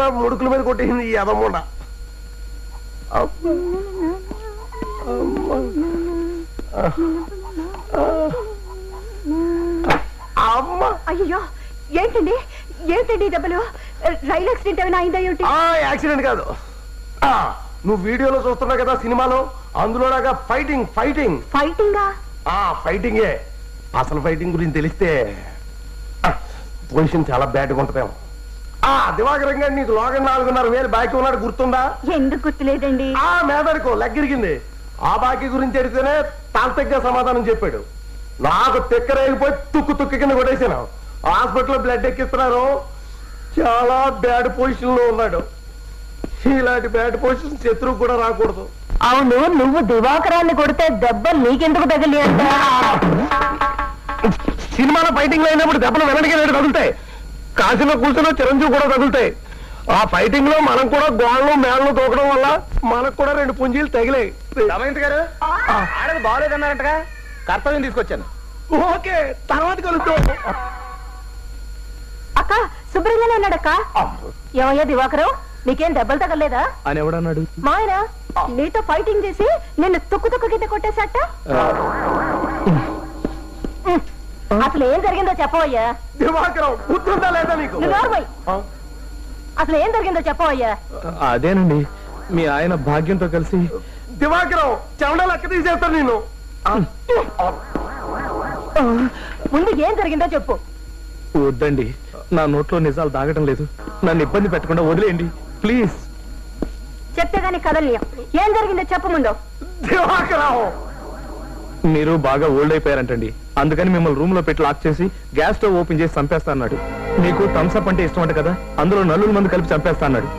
నా ముడుకుల మీద కొట్టేసింది ఈ అదమ్ముండ. అమ్మా అయ్యో ఏంటండి ఏంటండి దెబ్బలు? రైలు యాక్సిడెంట్ ఏమైనా అయిందా ఏమిటి? యాక్సిడెంట్ కాదు. నువ్వు వీడియోలో చూస్తున్నావు కదా సినిమాలో, అందులోలాగా ఫైటింగ్ ఫైటింగ్ ఫైటింగా? ఫైటింగే. అసలు ఫైటింగ్ గురించి తెలిస్తే పొజిషన్ చాలా బ్యాడ్గా ఉంటుందేమో. దివాకరం గారు నీకు లోగన్ 4,500 బాకీ ఉన్నాడు గుర్తుందా? ఎందుకు గుర్తులేదండి? మేదడుకో లెగ్గిరిగింది. ఆ బాకీ గురించి అడిగితేనే తాంతగ్గా సమాధానం చెప్పాడు. నాకు తెక్కరేగిపోయి తుక్కు కింద కొట్టేసాను. హాస్పిటల్లో బ్లడ్ ఎక్కిస్తున్నారు. చాలా బ్యాడ్ పొజిషన్ లో ఉన్నాడు. ఇలాంటి బ్యాడ్ పొజిషన్ శత్రువు కూడా రాకూడదు. అవును, నువ్వు దివాకరాన్ని కొడితే దెబ్బలు నీకెందుకు తగిలి అంట? సినిమాలో ఫైటింగ్ లో అయినప్పుడు దెబ్బలు వెనక్కి తగులుతాయి. కాశీలో కూర్చున్న చిరంజీవి కూడా తగులుతాయి. ఆ ఫైటింగ్ లో మనం కూడా గోళ్ళు మేళ్ళు తోకడం వల్ల మనకు కూడా 2 పుంజీలు తగిలాయి. రమేంద్ర గారు ఆడది బాగోలేదన్నారంటగా, కర్తవ్యం తీసుకొచ్చాను. ఓకే, తర్వాత కలుద్దాం. అక్క శుభ్రంగానే ఉన్నాడక్క. ఏమయ్యా దివాకరం, నీకేం దెబ్బలు తగలేదా అని ఎవడన్నాడు? మా ఆయన నీతో ఫైటింగ్ చేసి నిన్ను తుక్కు కింద కొట్టేశాట. అసలు ఏం జరిగిందో చెప్పవయ్యా. దివాకరం గుర్తుందా లేదా నీకు? అసలు ఏం జరిగిందో చెప్పవయ్యా. అదేనండి, మీ ఆయన భాగ్యంతో కలిసి. దివాకరం చెమటలు లెక్క తీసేస్తాను నేను. ముందు ఏం జరిగిందో చెప్పు. వద్దండి, నా నోట్లో నిజాలు దాగటం లేదు. నన్ను ఇబ్బంది పెట్టకుండా వదిలేయండి ప్లీజ్. చెప్తే దాన్ని కదలియం. ఏం జరిగిందో చెప్పు ముందు. దివాకరం మీరు బాగా ఓల్డ్ అయిపోయారంటండి, అందుకని మిమ్మల్ని రూమ్ లో పెట్టి లాక్ చేసి గ్యాస్ స్టవ్ ఓపెన్ చేసి చంపేస్తా అన్నాడు. మీకు థమ్స్అప్ అంటే ఇష్టం అంట కదా, అందులో 4 మంది కలిపి చంపేస్తా అన్నాడు.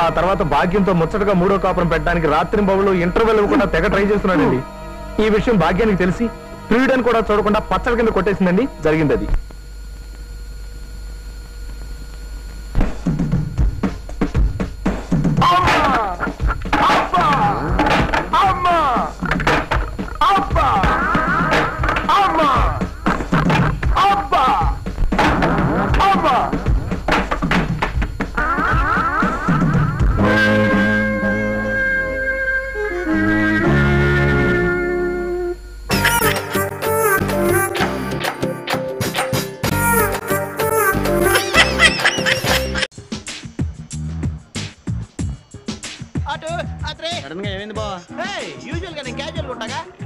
ఆ తర్వాత భాగ్యంతో ముచ్చటగా 3వ కాపురం పెట్టడానికి రాత్రింబవళ్ళు ఇంటర్వెల్ కూడా తెగ ట్రై చేస్తున్నాడండి. ఈ విషయం భాగ్యానికి తెలిసి ప్రియుడని కూడా చూడకుండా పచ్చడి కింద కొట్టేసిందండి. జరిగింది అది.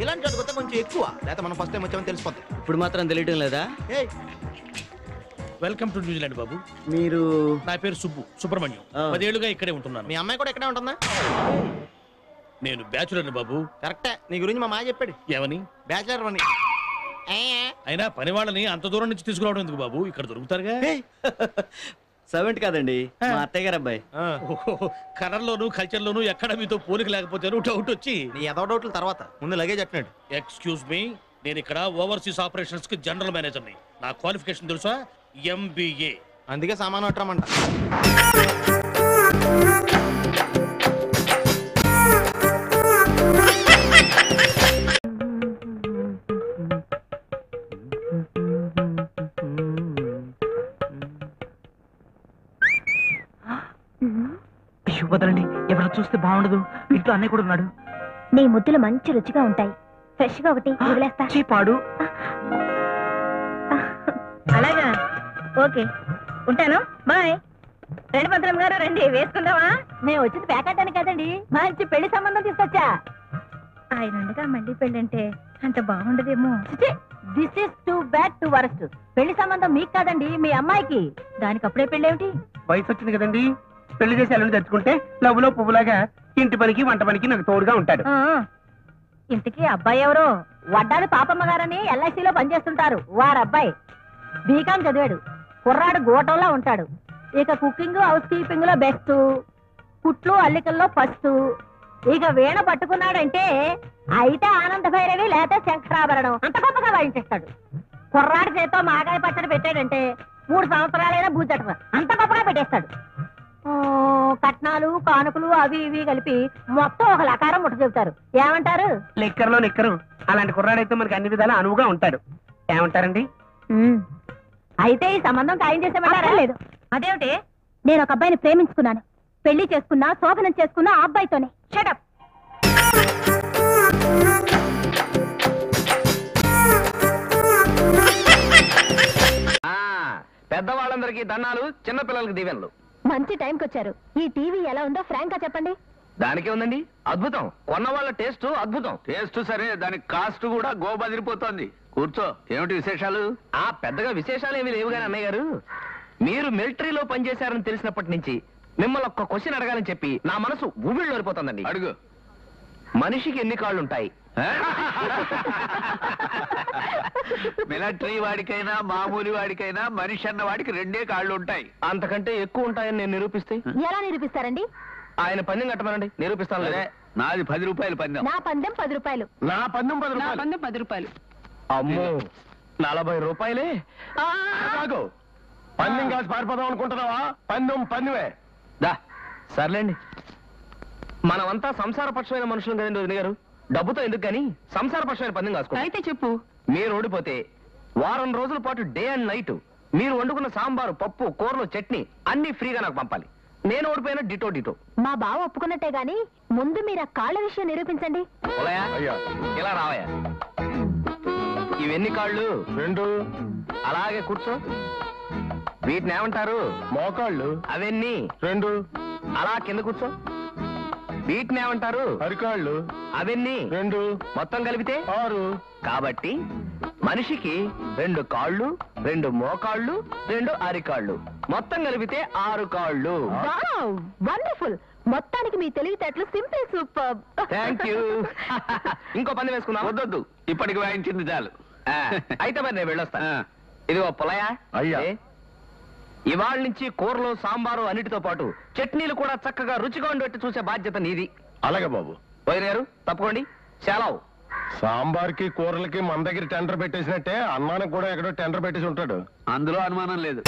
ఇలాంటి చోటుకొస్తే కొంచెం ఎక్కువ, లేకపోతే మనం ఫస్ట్ టైం వచ్చామని తెలిసిపోతుంది. ఇప్పుడు మాత్రం తెలియటం లేదా? వెల్కమ్ టు న్యూజిలాండ్ బాబు. మీరు? నా పేరు సుబ్రహ్మణ్యం. 10 ఏళ్లుగా ఇక్కడే ఉంటున్నాను. మీ అమ్మాయి కూడా ఇక్కడే ఉంటుందా? నేను బ్యాచులర్ బాబు. కరెక్టే, నీ గురించి మా మాయ చెప్పాడు. ఏమని? బ్యాచులర్ అని. అయినా పని వాళ్ళని అంత దూరం నుంచి తీసుకురావడం ఎందుకు బాబు, ఇక్కడ దొరుకుతారుగా. సర్వెంట్ కాదండి, మా అత్తయ్య గారు అబ్బాయి. కలర్ లోను కల్చర్ లోను ఎక్కడ మీతో పోలిక లేకపోతే డౌట్ వచ్చి. నీ ఎదో డౌట్ల తర్వాత ముందు లగేజ్ అట్టినాడు. ఎక్స్క్యూజ్ మీ, నేను ఇక్కడ ఓవర్సీస్ ఆపరేషన్స్ కి జనరల్ మేనేజర్ ని. నా క్వాలిఫికేషన్ తెలుసా? MBA. అందుకే సామాను అట్టమంట. వదలండి, ఎవరు చూస్తే బాగుండదు. ఇంట్లో అన్నయ్య కూడా ఉన్నాడు. నీ ముద్దులు మంచి రుచిగా ఉంటాయి. ఫ్రెష్ గా ఒకటి వదిలేస్తా. చీపాడు. అలాగా, ఓకే ఉంటాను, బాయ్. రండి భద్రం గారు, రండి వేసుకుందామా. మేము వచ్చింది ప్యాకెట్ కదండి, మంచి పెళ్లి సంబంధం తీసుకొచ్చా. ఆయన ఉండగా మళ్ళీ పెళ్ళంటే అంత బాగుండదేమో. This is too bad to worst. పెళ్లి సంబంధం మీకు కాదండి, మీ అమ్మాయికి. దానికి అప్పుడే పెళ్ళేమిటి? వయసు వచ్చింది కదండి, పెళ్లి చేసి అల్లుని తెచ్చుకుంటే లవ్వులో పువ్వులాగా ఇంటి పనికి వంట పనికి నాకు తోడుగా ఉంటాడు. ఇంతకీ అబ్బాయి ఎవరో? వడ్డాది పాపమ్మ గారని LICలో పనిచేస్తుంటారు. వారబ్బాయి బీకాం చదివాడు. కుర్రాడు గోటంలో ఉంటాడు. ఇక కుకింగ్ హౌస్ కీపింగ్ లో బెస్ట్, కుట్లు అల్లికల్లో ఫస్ట్. ఇక వీణ పట్టుకున్నాడంటే అయితే ఆనంద భైరవి లేకపోతే శంకరాభరణం అంత గొప్పగా వాయించేస్తాడు. కుర్రాడి చేతో మాగాయ పచ్చడి పెట్టాడంటే 3 సంవత్సరాలైనా బూజట అంత గొప్పగా పెట్టేస్తాడు. కట్నాలు కానుకలు అవి ఇవి కలిపి మొత్తం ఒక లకారం ముట్ట చెబుతారు. ఏమంటారు? లెక్కర్లో లెక్కరు. అలాంటి కుర్రాడైతే మనకి అన్ని విధాలా అనువుగా ఉంటాడు. ఏమంటారండి? అయితే ఈ సంబంధం ఖాయం చేసేమంటారా? లేదు. అదేమిటి, నేను ఒక అబ్బాయిని ప్రేమించుకున్నాను. పెళ్లి చేసుకున్నా, శోభనం చేసుకున్నా ఆ అబ్బాయితోనే. షటప్. పెద్దవాళ్ళందరికీ దన్నాలు, చిన్నపిల్లలకి దీవెనలు. మంచి టైంకి వచ్చారు. ఈ టీవీ ఎలా ఉందో ఫ్రాంక్ గా చెప్పండి. దానికే ఉందండి, అద్భుతం. కొన్న వాళ్ళ టేస్ట్ అద్భుతం. టేస్ట్ సరే, దానికి కాస్ట్ కూడా గోబదిరిపోతోంది. కూర్చో, ఏమిటి విశేషాలు? పెద్దగా విశేషాలు ఏమీ లేవు గాని అన్నయ్య గారు, మీరు మిలిటరీలో పనిచేశారని తెలిసినప్పటి నుంచి మిమ్మల్ని ఒక్క క్వశ్చన్ అడగాలని చెప్పి నా మనసు ఊబిళ్ళోరిపోతుందండి. అడుగు. మనిషికి ఎన్ని కాళ్ళు ఉంటాయి? మిలిటరీ వాడికైనా మామూలు వాడికైనా మనిషి అన్న వాడికి 2 కాళ్ళు ఉంటాయి. అంతకంటే ఎక్కువ ఉంటాయని నేను నిరూపిస్తే? ఎలా నిరూపిస్తారండి? ఆయన పందెం కట్టమనండి, నిరూపిస్తాను. సరే, నాది 10 రూపాయలు పందెం. నా పందెం 10 రూపాయలు. నా పందెం 10 రూపాయలు. 10 రూపాయలు. అమ్మో, 40 రూపాయలే. కాదు, పందెం కాసి పారిపోదాం అనుకుంటున్నావా? పందెమే. దా సర్లేండి, మనమంతా సంసారపక్షమైన మనుషులు కదండి వదిన గారు. డబ్బుతో ఎందుకు కానీ సంసారపక్షమైన పందెం కాసుకో. అయితే చెప్పు. మీరు ఓడిపోతే వారం రోజుల పాటు డే అండ్ నైట్ మీరు వండుకున్న సాంబారు, పప్పు, కూరలు, చట్నీ అన్ని ఫ్రీగా నాకు పంపాలి. నేను ఓడిపోయినా డిటో. మా బావ ఒప్పుకున్నట్టే గాని ముందు మీరు ఆ కాళ్ళ విషయం నిరూపించండి. పోలయా? అయ్యా. ఇలా రావయ్యా. ఇవెన్ని కాళ్ళు? 2. అలాగే కూర్చో. వీటిని ఏమంటారు? మోకాళ్ళు. అవన్నీ 2. అలా కింద కూర్చో. వీటిని ఏమంటారు? అరికాళ్ళు. అవన్నీ 2. మొత్తం కలిపితే 6. కాబట్టి మనిషికి 2 కాళ్ళు, 2 మోకాళ్ళు, 2 అరికాళ్ళు, మొత్తం కలిపితే 6 కాళ్ళు. వండర్ఫుల్. మొత్తానికి మీ తెలివితేటలు సింపుల్ సూపర్. Thank you. ఇంకో పందెం వేసుకుందాం. వద్దొద్దు, ఇప్పటికి వాయించింది చాలు. అయితే మరి నేను వెళ్ళొస్తా. ఇదిగో పొలయా. అయ్యా. ఇవాళ నుంచి కూరలు, సాంబారు అన్నిటితో పాటు చట్నీలు కూడా చక్కగా రుచిగా ఉండేట్టు చూసే బాధ్యత నీది. అలాగే బాబు. వదిన గారు తప్పుకోండి. సెలవు. సాంబార్కి కూరలకి మన దగ్గర టెండర్ పెట్టేసినట్టే అన్నానికి కూడా ఎక్కడో టెండర్ పెట్టేసి ఉంటాడు. అందులో అనుమానం లేదు.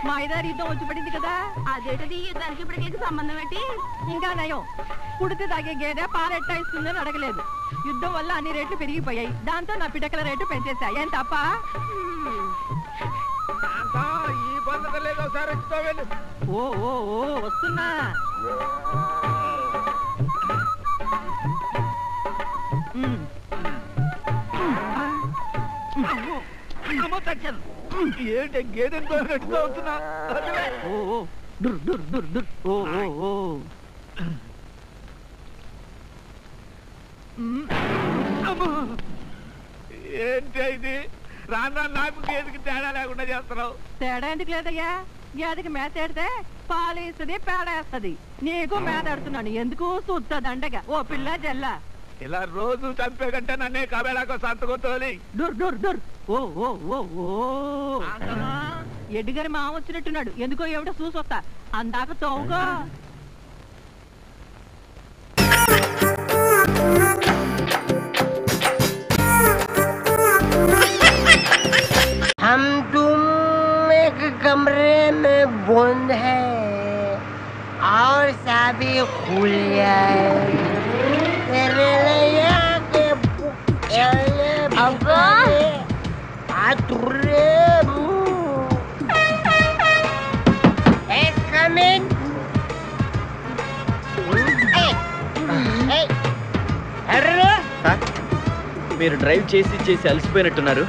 మా ఇదారు యుద్ధం వచ్చి పడింది కదా, అదేటది యుద్ధానికి ఇప్పటికీ సంబంధం ఏంటి? ఇంకా నయం, పుడితే తాగే గేదె పాలెట్టా ఇస్తుందని అడగలేదు. యుద్ధం వల్ల అన్ని రేట్లు పెరిగిపోయాయి, దాంతో నా పిటకల రేటు పెంచేశాయి. ఏం తప్ప? ఓ ఓ ఓ వస్తున్నా. ఏంటి గేదెంతో అవుతున్నా? ఏంటి ఇది? రాను నాకు గేదెకి తేడా లేకుండా చేస్తున్నావు. తేడా ఎందుకు లేదయ్యా? గేదెకి మేత ఎడితే పాలు ఇస్తుంది, పేడ వేస్తుంది. నీకు మేత ఎడుతున్నాను ఎందుకు? చూస్తుందండగా ఓ పిల్ల జల్ల. ఇలా రోజు చంపే కంటే నన్నే కబేళాకో సంతకొత్తోలి. దుర్ దుర్ దుర్. ఓ ఓ ఓ ఓ ఎడ్డిగారి మామ వచ్చినట్టున్నాడు. ఎందుకో ఏమిటో చూసొస్తా. అందాక తోవుకో. हम तुम एक कमरे में बंद है और सभी खुल जाए तेरे लिए के अब्बा आतुरे is coming hey hello మీరు డ్రైవ్ చేసి చేసి అలసిపోయినట్టున్నారు.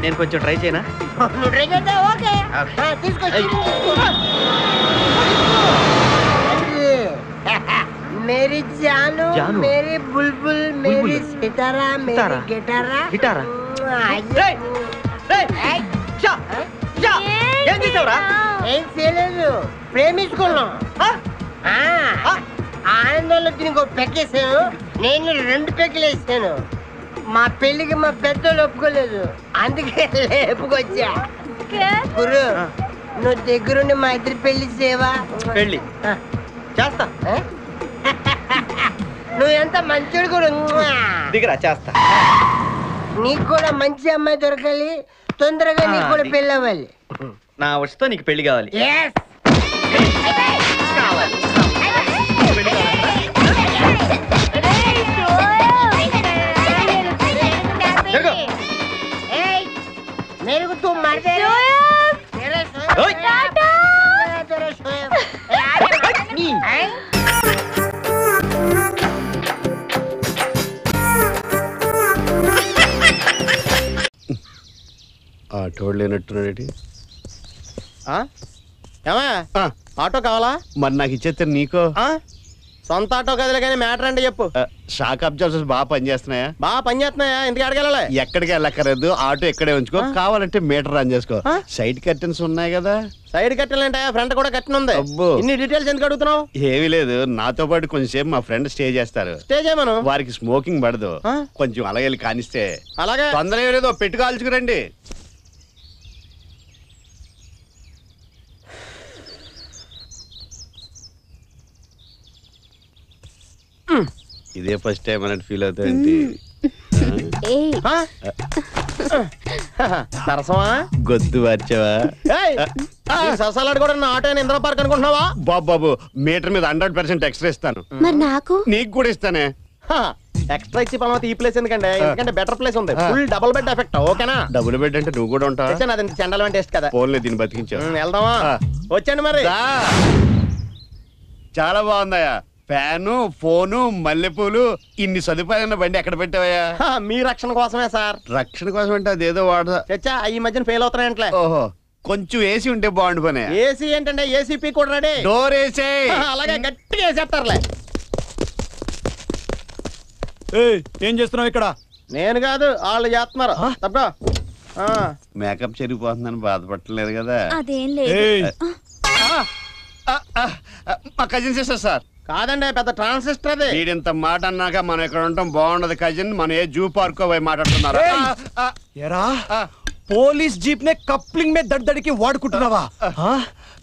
నేను కొంచెం ట్రై చేయనా? నువ్వు ట్రై చేద్దా? ఓకే తీసుకొచ్చి मेरी जानू, मेरी बुलबुल, मेरी सितारा, मेरी गिटारा. ఏం చేయలేదు, ప్రేమించుకున్నాం. ఆనందంలో దీనికి ఒక పెక్కేసాను, నేను 2 పెక్కలు వేసాను. మా పెళ్లికి మా పెద్దలు ఒప్పుకోలేదు, అందుకే లేపుకొచ్చా. గురు, నువ్వు దగ్గరుండి మా ఇద్దరు పెళ్లి చేయవా? పెళ్లి చేస్తా. నువ్వు ఎంత మంచోడు కూడా. దిగరా, చేస్తా. నీకు కూడా మంచి అమ్మాయి దొరకాలి, తొందరగా నీకు కూడా పెళ్లి అవ్వాలి. నా వచ్చతో నీకు పెళ్లి కావాలి. కావాలి. పెట్టేవాడు లేనట్టున్నాడు. ఏమా ఆటో కావాలా? మరి నాకు ఇచ్చేస్తే నీకో సొంత ఆటో కదలే కానీ మ్యాటర్ అంటే చెప్పు. షాక్ అబ్జర్వర్స్ బాగా పనిచేస్తున్నాయా? బాగా పనిచేస్తున్నాయా? ఇంటికి అడగలే. ఎక్కడికి వెళ్ళక్కర్లేదు, ఆటో ఎక్కడే ఉంచుకో, కావాలంటే మీటర్ రన్ చేసుకో. సైడ్ కర్టెన్స్ ఉన్నాయి కదా. సైడ్ కట్టెలు అంటే ఫ్రంట్ కూడా కట్టిన ఉంది. ఇన్ని డీటెయిల్స్ ఎందుకు అడుగుతున్నావు? ఏమీ లేదు, నాతో పాటు కొంచెంసేపు మా ఫ్రెండ్ స్టే చేస్తారు. స్టే చేయమను. వారికి స్మోకింగ్ పడదు, కొంచెం అలాగే కానిస్తే. అలాగే తొందరగా లేదో పెట్టి కాల్చుకురండి. ఇదే ఫస్ట్ టైం అన్నట్టు ఫీల్ అవుతాయండి. సరసమా గొద్దు వచ్చావా? సరసాలు కూడా నా ఆటో ఇంద్ర పార్క్ అనుకుంటున్నావా? బాబు మీటర్ మీద 100% ఎక్స్ట్రా ఇస్తాను. నాకు నీకు కూడా ఇస్తానే. ఎక్స్ట్రా ఇచ్చి పని ఈ ప్లేస్ ఎందుకంటే ఎందుకంటే బెటర్ ప్లేస్ ఉంది. Full double bed effect. ఓకేనా? డబుల్ బెడ్ అంటే నువ్వు కూడా ఉంటావు. అది చెండాలం టేస్ట్ కదా. ఫోన్లే దీన్ని బతికించావు. వెళ్దామా? వచ్చండి మరి. చాలా బాగుందయ్యా. ఫ్యాను, ఫోను, మల్లెపూలు, ఇన్ని సదుపాయాలన్న బండి ఎక్కడ పెట్టావయ్యా? మీ రక్షణ కోసమే సార్. రక్షణ కోసం అంటే అదేదో వాడదా? చచ్చా ఈ మధ్యన ఫెయిల్ అవుతున్నాయంట్లే. ఓహో, కొంచెం ఏసీ ఉంటే బాగుండు పని. ఏసీ ఏంటంటే ఏసీపీ కూడా రెడీ. Door AC. అలాగే గట్టిగా వేసేస్తారులే. ఏం చేస్తున్నావు ఇక్కడ? నేను కాదు, వాళ్ళు చేస్తున్నారు. తప్ప మేకప్ చెరిగిపోతుందని బాధపడలేదు కదా? అదేం లేదు. మా కజిన్ సిస్టర్ సార్. కాదండి, పెద్ద ట్రాన్సిస్టర్ అది. వీడింత మాట అన్నాక మనం ఇక్కడ ఉండటం బాగుండదు కజిన్. మనం ఏ జూ పార్క్ పోయి మాట్లాడుతున్నారు. పోలీస్ జీప్ నే కప్లింగ్ మే దడ్దడికి వాడుకుంటున్నావా?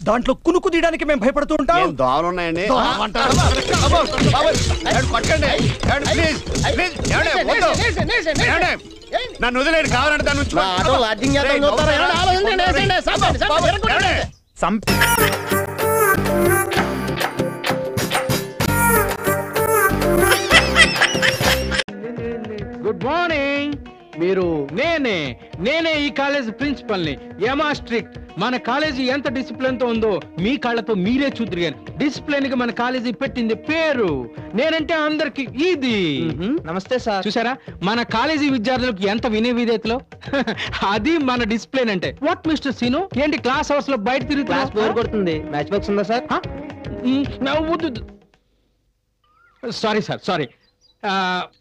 దాంట్లో కునుకు తీయడానికి మేము భయపడుతూ ఉంటాం. దోమలు ఉన్నాయండి. నన్ను వదిలేడు, కావాలంటే దాని నుంచి గుడ్ మార్నింగ్. మీరు నేనే ఈ కాలేజ్ ప్రిన్సిపల్ ని. యమా స్ట్రిక్ట్. మన కాలేజీ ఎంత డిసిప్లిన్ తో ఉందో మీ కాళ్ళతో మీరే చూద్దరు. డిసిప్లిన్ కి మన కాలేజీ పెట్టింది పేరు. నేనంటే అందరికి ఇది. నమస్తే సార్. చూసారా మన కాలేజీ విద్యార్థులకు ఎంత వినయ విధేయతలో? అది మన డిసిప్లిన్ అంటే. వాట్ మిస్టర్ సీను, ఏంటి క్లాస్ అవర్స్ లో బయట తిరుగుతున్నా? కొడుతుంది. మ్యాచ్ బాక్స్ ఉందా సార్? Sorry sir, sorry.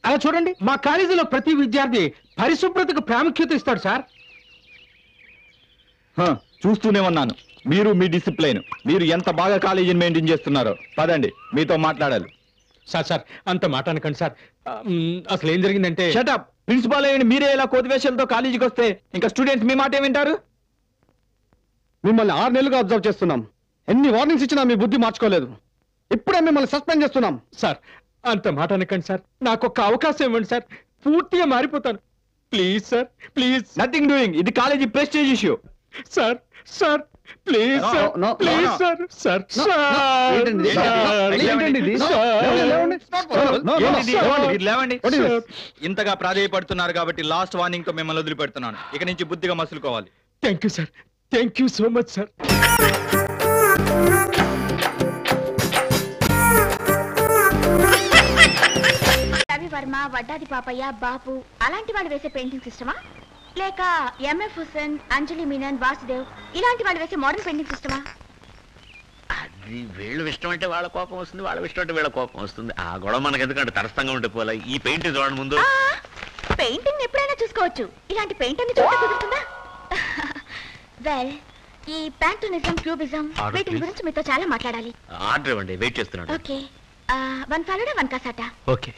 అలా చూడండి, మా కాలేజీలో ప్రతి విద్యార్థి పరిశుభ్రతకు ప్రాముఖ్యత ఇస్తాడు సార్. చూస్తూనే ఉన్నాను, మీరు మీ డిసిప్లైన్, మీరు ఎంత బాగా కాలేజీని మెయింటైన్ చేస్తున్నారో. పదండి, మీతో మాట్లాడాలి. సార్ అంత మాట అనకండి సార్. అసలు ఏం జరిగిందంటే. షటప్. ప్రిన్సిపాల్ అయ్యండి మీరే ఇలా కోతివేషాలతో కాలేజీకి వస్తే ఇంకా స్టూడెంట్స్ మీ మాట ఏమింటారు? మిమ్మల్ని 6 నెలలుగా అబ్జర్వ్ చేస్తున్నాం. ఎన్ని వార్నింగ్స్ ఇచ్చినా మీ బుద్ధి మార్చుకోలేదు. ఇప్పుడే మిమ్మల్ని సస్పెండ్ చేస్తున్నాం. సార్ అంత మాట అనకండి సార్. నాకు ఒక అవకాశం ఇవ్వండి సార్, పూర్తిగా మారిపోతాను. Please sir, please. Nothing doing. ఇది college prestige issue. Sir please sir, please sir. లేవండి. ఇంతగా ప్రాధేయపడుతున్నారు కాబట్టి లాస్ట్ వార్నింగ్ తో మిమ్మల్ని వదిలిపెడుతున్నాను. ఇక నుంచి బుద్ధిగా మసులుకోవాలి. Thank you sir, thank you so much sir. Ravi Varma, Vaddadi Papayya, Bapu అలాంటి వాళ్ళు వేసే పెయింటింగ్ సిస్టమా, లేక ఎంఎఫ్ హుసేన్, అంజలి మీనన్, వాసుదేవ్ ఇలాంటి వాళ్ళు వేసే మోడర్న్ పెయింటింగ్ సిస్టమా? అది వీళ్ళు ఇష్టం అంటే వాళ్ళ కోపం వస్తుంది, వాళ్ళ ఇష్టం అంటే వీళ్ళ కోపం వస్తుంది. ఆ గొడవ మనకు ఎందుకంటే తటస్థంగా ఉంటే పోలే. ఈ పెయింటింగ్ చూడండి ముందు. పెయింటింగ్ ఎప్పుడైనా చూసుకోవచ్చు, ఇలాంటి పెయింటింగ్ చూడ కుదురుతుందా? వెల్, ఈ ప్యాంటోనిజం, క్యూబిజం వీటి గురించి మీతో చాలా మాట్లాడాలి. ఆర్డర్ ఇవ్వండి, వెయిట్ చేస్తున్నాడు. Okay, 1 falooda 1 cassata? Okay.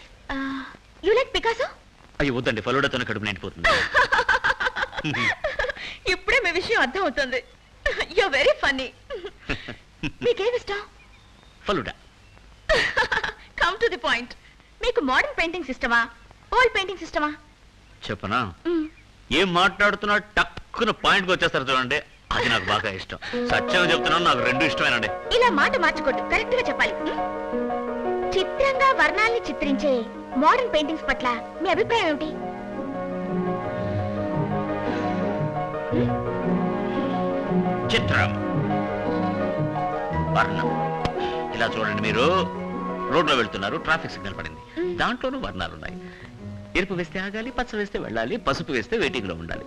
You like Picasso? అయ్యో వద్దండి, ఫలూడాతోనే కడుపు నిండిపోతుంది. ఇప్పుడే మీ విషయం అర్థం అవుతుంది. You very funny. మీకేమి ఇష్టం? Falooda. Come to the point. మీకు మోడర్న్ పెయింటింగ్ సిస్టమా, ఓల్డ్ పెయింటింగ్ సిస్టమా? చెప్పనా? ఏం మాట్లాడుతున్నా టక్కున పాయింట్కి వచ్చేస్తారు చూడండి, అది నాకు బాగా ఇష్టం. సత్యంగా చెప్తున్నాను, నాకు రెండు ఇష్టమేనండి. ఇలా మాట మార్చుకోండి, కరెక్ట్ గా చెప్పాలి. చిత్రంగా వర్ణాల్ని చిత్రించే మోడర్న్ పెయింటింగ్స్ పట్ల మీ అభిప్రాయం ఏమిటి? చిత్రం, వర్ణం. ఇలా చూడండి, మీరు రోడ్లో వెళ్తున్నారు, ట్రాఫిక్ సిగ్నల్ పడింది, దాంట్లోనూ వర్ణాలు ఉన్నాయి. ఎరుపు వేస్తే ఆగాలి, పచ్చ వేస్తే వెళ్ళాలి, పసుపు వేస్తే వెయిటింగ్ లో ఉండాలి.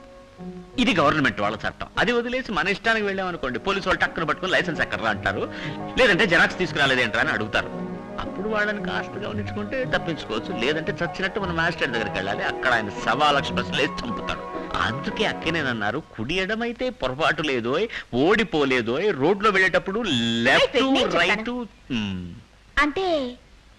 ఇది గవర్నమెంట్ వాళ్ళ చట్టం. అది వదిలేసి మన ఇష్టానికి వెళ్ళామనుకోండి, పోలీసు వాళ్ళు టక్కున పట్టుకుని లైసెన్స్ ఎక్కడరా అంటారు, లేదంటే జెరాక్స్ తీసుకురాలేదేంట్రా అని అడుగుతారు. అప్పుడు వాళ్ళని కాస్త గమనించుకుంటే తప్పించుకోవచ్చు. లేదంటే చచ్చినట్టు మన మాస్టర్ దగ్గరికి వెళ్ళాలి, అక్కడ ఆయన 1,00,000 ప్రశ్నలు వేసి చంపుతాడు. అందుకే అక్కనేనన్నారు, కుడి ఎడమైతే పొరపాటు లేదోయ్, ఓడిపోలేదోయ్, రోడ్లో వెళ్ళేటప్పుడు లెఫ్ట్ రైట్. అంటే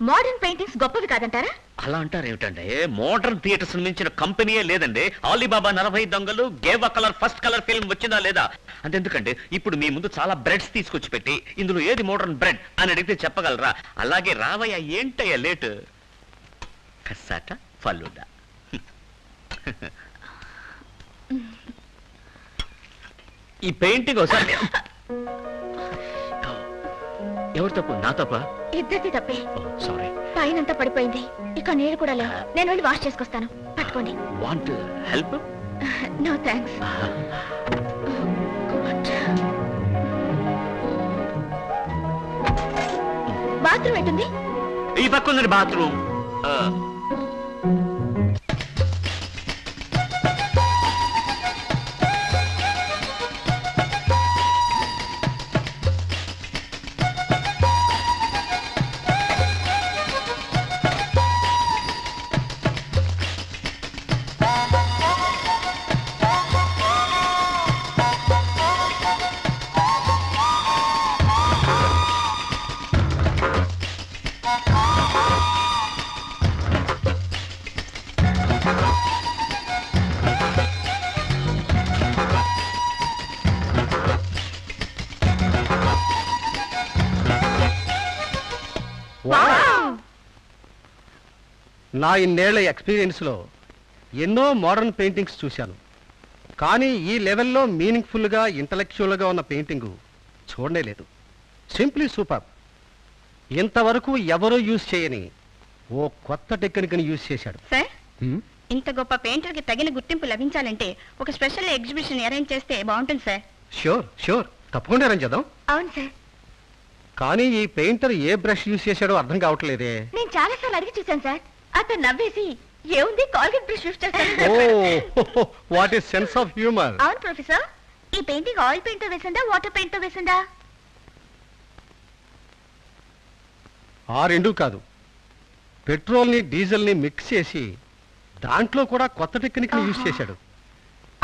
మోడర్న్ పెయింటింగ్స్ గొప్పవి కాదంటారా? అలా అంటారు ఏమిటంటే, మోడర్న్ థియేటర్స్ మించిన కంపెనీయే లేదండి. అలీబాబా 40 దొంగలు, gave colour first colour film వచ్చిందా లేదా? అంతెందుకంటే ఇప్పుడు మీ ముందు చాలా బ్రెడ్స్ తీసుకొచ్చి పెట్టి ఇందులో ఏది మోడర్న్ బ్రెడ్ అని అడిగితే చెప్పగలరా? అలాగే రావయ్య, ఏంటయ్యా లేట్? కసాట ఫలూడా. ఈ పెయింటింగ్ ఒకసారి. ఎవరు తప్పు? నా తప్ప? ఇద్దరిది తప్పే. సారీ. పైనంతా పడిపోయింది, ఇక నీళ్ళు కూడా లేవు. నేను వెళ్ళి వాష్ చేసుకొస్తాను, పట్టుకోండి. Want help? No thanks. Bathroom ఎటుంది? ఈ పక్క ఉంది బాత్రూమ్. నా ఇన్నేళ్ల ఎక్స్పీరియన్స్లో ఎన్నో మోడర్న్ పెయింటింగ్స్ చూశాను, కానీ ఈ లెవెల్లో మీనింగ్ఫుల్గా ఇంటలెక్చువల్గా ఉన్న పెయింటింగు చూడనే లేదు. Simply super. ఇంతవరకు ఎవరూ యూజ్ చేయని ఓ కొత్త టెక్నిక్ని యూజ్ చేశాడు. సార్, ఇంత గొప్ప పెయింటర్కి తగిన గుర్తింపు లభించాలంటే ఒక స్పెషల్ ఎగ్జిబిషన్ అరేంజ్ చేస్తే బాగుంటుంది సార్. ష్యూర్ ష్యూర్, తప్పకుండా అరేంజ్ చేద్దాం. అవును సార్. కానీ ఈ పెయింటర్ ఏ బ్రష్ యూజ్ చేశాడో అర్థం కావట్లేదే. నేను చాలా సార్లు అడిగి చూశాను సార్. అతను నవ్వేసి ఏముంది కాల్గేట్ బ్రష్ యూజ్ చేస్తాను. Oh, what is sense of humour. అవును ప్రొఫెసర్, ఈ పెయింటింగ్ ఆయిల్ పెయింట్ తో వేసిందా వాటర్ పెయింట్ తో వేసిందా? ఆ రెండు కాదు, పెట్రోల్ని డీజిల్ని మిక్స్ చేసి దాంట్లో కూడా కొత్త టెక్నిక్ యూజ్ చేశాడు.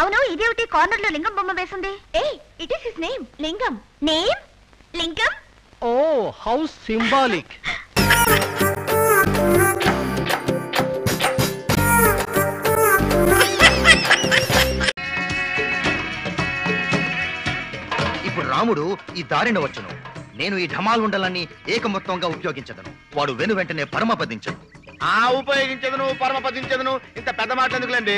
అవును, ఇదేమిటి కార్నర్ లో లింగం బొమ్మ వేసింది? ఏ, ఇట్ ఈస్ హిస్ నేమ్. లింగం. నేమ్ లింగం. ఓ, హౌ సింబాలిక్. ఇప్పుడు రాముడు ఈ దారిన వచ్చును, నేను ఈ ఢమాల్ ఉండలన్నీ ఏకమొత్తంగా ఉపయోగించదను, వాడు వెను వెంటనే పరమపదించను. ఉపయోగించదు నువ్వు, పరమపదించదు నువ్వు, ఇంత పెద్ద మాటలు ఎందుకులేండి?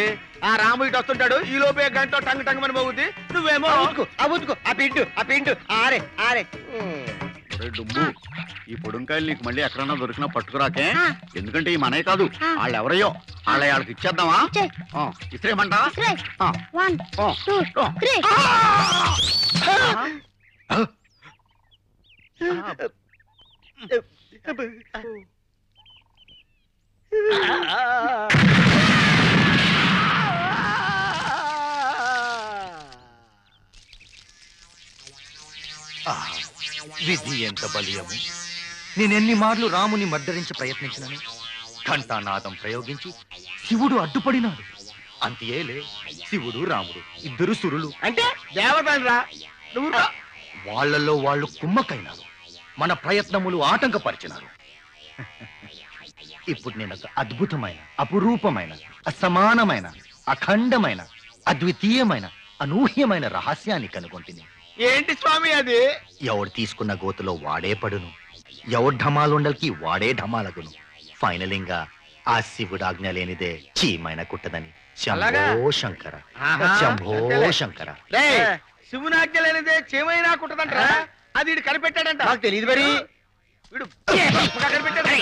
ఆ రాము ఇటు వస్తుంటాడు, ఈ లోపే గంట టంగ్ టంగ్ అని పోగుద్ది, నువ్వేమో ఆ పిండు ఆరే ఆరే. డుబ్బు, ఈ పొడుంకాయలు నీకు మళ్ళీ ఎక్కడన్నా దొరికినా పట్టుకురాకే, ఎందుకంటే ఈ మనమే కాదు, వాళ్ళు ఎవరయ్యో వాళ్ళకి ఇచ్చేద్దామా? ఇస్త్రేమంటా? విధి ఎంత బలీయము. నేనెన్ని మార్లు రాముని మర్దరించి ప్రయత్నించినను ఘంటానాదం ప్రయోగించి శివుడు అడ్డుపడినాడు. అంతేలే, శివుడు రాముడు ఇద్దరు సురులు అంటే దేవతరా, వాళ్లలో వాళ్ళు కుమ్మకైనారు, మన ప్రయత్నములు ఆటంకపరిచినారు. ఇప్పుడు నేను ఒక అద్భుతమైన, అపురూపమైన, అసమానమైన, అఖండమైన, అద్వితీయమైన, అనూహ్యమైన రహస్యాన్ని కనుగొంటిని. ఏంటి స్వామి అది? ఎవడు తీసుకున్న గోతులో వాడే పడును, ఎవడు ఢమాలుండల్కి వాడే ఢమాలగును. ఫైనలింగా ఆ శివుడు ఆజ్ఞ లేనిదే చీమైన కుట్టదని. శంభో శంకర, శంభో శంకర. శివుని ఆజ్ఞ లేనిదే చీమైనా కుట్టదంటరా? అది వీడు కనిపెట్టాడంట. నాకు తెలియదు మరి. వీడు కనిపెట్టాడు.